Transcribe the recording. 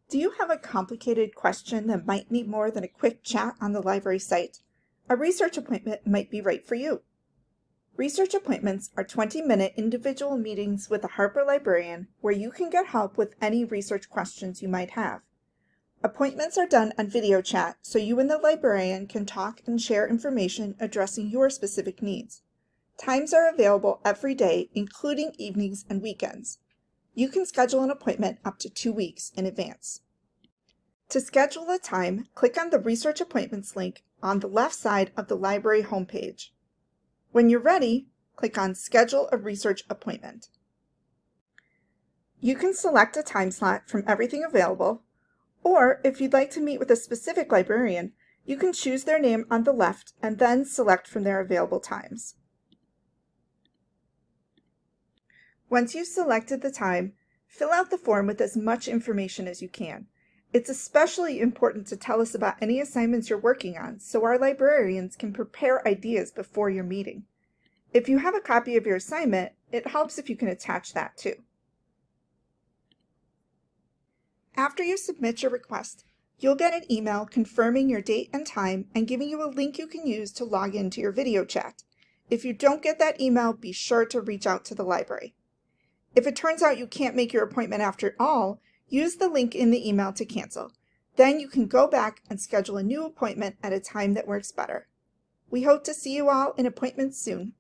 Do you have a complicated question that might need more than a quick chat on the library site? A research appointment might be right for you. Research appointments are 20-minute individual meetings with a Harper librarian where you can get help with any research questions you might have. Appointments are done on video chat so you and the librarian can talk and share information addressing your specific needs. Times are available every day, including evenings and weekends. You can schedule an appointment up to 2 weeks in advance. To schedule a time, click on the Research Appointments link on the left side of the library homepage. When you're ready, click on Schedule a Research Appointment. You can select a time slot from everything available, or if you'd like to meet with a specific librarian, you can choose their name on the left and then select from their available times. Once you've selected the time, fill out the form with as much information as you can. It's especially important to tell us about any assignments you're working on so our librarians can prepare ideas before your meeting. If you have a copy of your assignment, it helps if you can attach that too. After you submit your request, you'll get an email confirming your date and time and giving you a link you can use to log into your video chat. If you don't get that email, be sure to reach out to the library. If it turns out you can't make your appointment after all, use the link in the email to cancel. Then you can go back and schedule a new appointment at a time that works better. We hope to see you all in appointments soon.